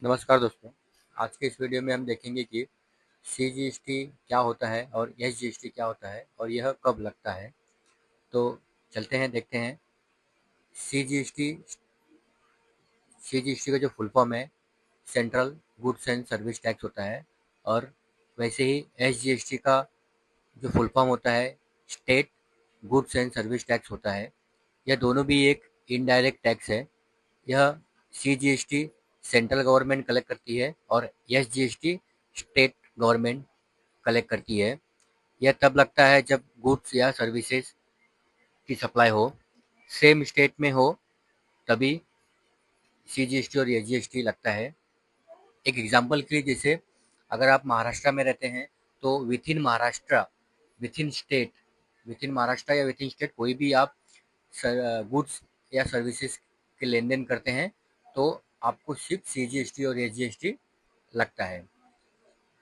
नमस्कार दोस्तों। आज के इस वीडियो में हम देखेंगे कि सीजीएसटी क्या होता है और एसजीएसटी क्या होता है और यह कब लगता है। तो चलते हैं, देखते हैं। सीजीएसटी सीजीएसटी का जो फुल फॉर्म है, central goods and service tax होता है। और वैसे ही एसजीएसटी का जो फुल फॉर्म होता है, state goods and service tax होता है। यह दोनों भी एक इनडायरेक्ट टैक्स है। यह सीजीएसटी सेंट्रल गवर्नमेंट कलेक्ट करती है और एसजीएसटी स्टेट गवर्नमेंट कलेक्ट करती है। यह तब लगता है जब गुड्स या सर्विसेज की सप्लाई हो, सेम स्टेट में हो, तभी सीजीएसटी और एसजीएसटी लगता है। एक एग्जांपल के लिए, जैसे अगर आप महाराष्ट्र में रहते हैं तो with in Maharashtra, within state, with इन महाराष्ट्र या विथ इन स्टेट कोई भी आप गुड्स या सर्विसेज के लेन देन करते हैं तो आपको सिर्फ सीजीएसटी और एसजीएसटी लगता है।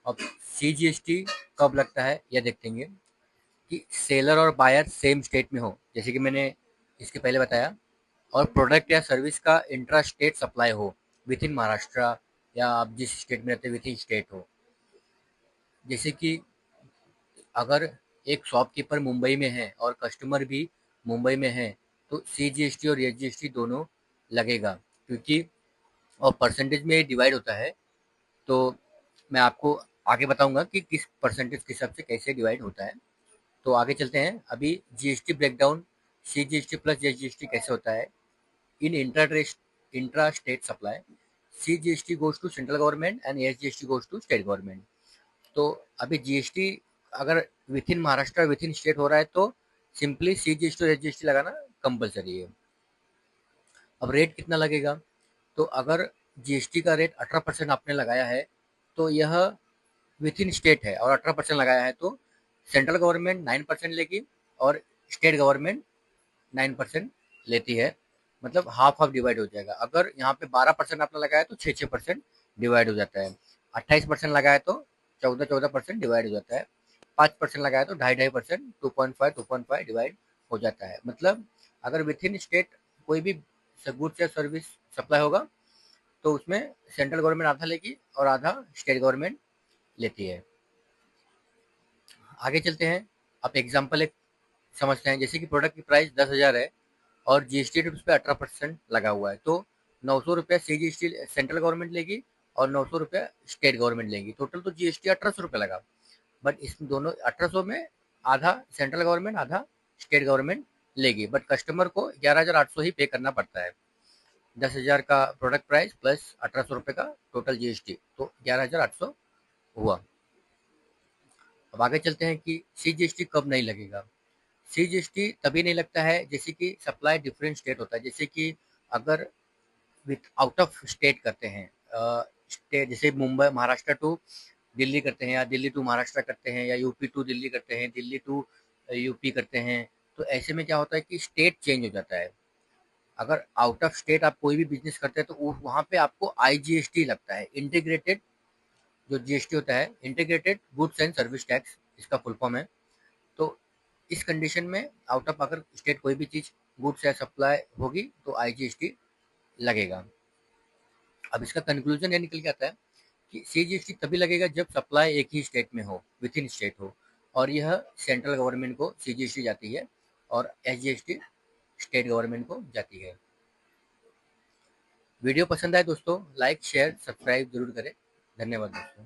अब सीजीएसटी कब लगता है यह देखेंगे कि सेलर और बायर सेम स्टेट में हो, जैसे कि मैंने इसके पहले बताया, और प्रोडक्ट या सर्विस का इंट्रा स्टेट सप्लाई हो विद इन महाराष्ट्र, या आप जिस स्टेट में रहते हैं विद इन स्टेट हो। जैसे कि अगर एक शॉपकीपर मुंबई में है और कस्टमर भी मुंबई में है तो सीजीएसटी और एसजीएसटी दोनों लगेगा, क्योंकि और परसेंटेज में डिवाइड होता है। तो मैं आपको आगे बताऊंगा कि किस परसेंटेज के हिसाब से कैसे डिवाइड होता है। तो आगे चलते हैं। अभी GST breakdown, CGST plus SGST कैसे होता है in intra state supply. CGST goes to central government and SGST goes to state government. तो अभी जीएसटी अगर within Maharashtra within state हो रहा है तो सिंपली सीजीएसटी और एसजीएसटी लगाना कंपलसरी है। अब रेट कितना लगेगा? तो अगर जीएसटी का रेट 18% आपने लगाया है तो यह विथ इन स्टेट है, और 18% लगाया है तो सेंट्रल गवर्नमेंट 9% लेगी और स्टेट गवर्नमेंट 9% लेती है। मतलब हाफ हाफ डिवाइड हो जाएगा। अगर यहाँ पे 12% आपने लगाया तो 6-6% डिवाइड हो जाता है। 28% लगाया तो 14-14% डिवाइड हो जाता है। 5% लगाया तो 2.5-2.5%, 2.5 डिवाइड हो जाता है। मतलब अगर विथ इन स्टेट कोई भी गुड्स या सर्विस सप्लाई होगा तो उसमें सेंट्रल गवर्नमेंट आधा लेगी और आधा स्टेट गवर्नमेंट लेती है। आगे चलते हैं। आप एग्जाम्पल एक समझते हैं। जैसे कि प्रोडक्ट की प्राइस 10,000 है और जीएसटी उस पर 18% लगा हुआ है, तो 900 रुपया सीजीएसटी सेंट्रल गवर्नमेंट लेगी और 900 रुपया स्टेट गवर्नमेंट लेगी। टोटल तो जीएसटी 1800 रुपया लगा। बट इस दोनों 1800 में आधा सेंट्रल गवर्नमेंट आधा स्टेट गवर्नमेंट लेगी, बट कस्टमर को 11,800 ही पे करना पड़ता है। 10,000 का प्रोडक्ट प्राइस प्लस 1800 रुपये का टोटल जीएसटी, तो 11,800 हुआ। अब आगे चलते हैं कि सीजीएसटी कब नहीं लगेगा। सीजीएसटी तभी नहीं लगता है जैसे कि सप्लाई डिफरेंट स्टेट होता है। जैसे कि अगर विथ आउट ऑफ स्टेट करते हैं, स्टेट जैसे मुंबई महाराष्ट्र टू दिल्ली करते हैं, या दिल्ली टू महाराष्ट्र करते हैं, या यूपी टू दिल्ली करते हैं, दिल्ली टू यूपी करते हैं, तो ऐसे में क्या होता है कि स्टेट चेंज हो जाता है। अगर आउट ऑफ स्टेट आप कोई भी बिजनेस करते हैं तो वहाँ पे आपको आईजीएसटी लगता है, इंटीग्रेटेड जो जीएसटी होता है, integrated goods and service tax इसका फुल फॉर्म है। तो इस कंडीशन में आउट ऑफ अगर स्टेट कोई भी चीज़ गुड्स या सप्लाई होगी तो आईजीएसटी लगेगा। अब इसका कंक्लूजन ये निकल के आता है कि सीजीएसटी तभी लगेगा जब सप्लाई एक ही स्टेट में हो, विद इन स्टेट हो, और यह सेंट्रल गवर्नमेंट को सीजीएसटी जाती है और एसजीएसटी स्टेट गवर्नमेंट को जाती है। वीडियो पसंद आए दोस्तों, लाइक शेयर सब्सक्राइब जरूर करें। धन्यवाद दोस्तों।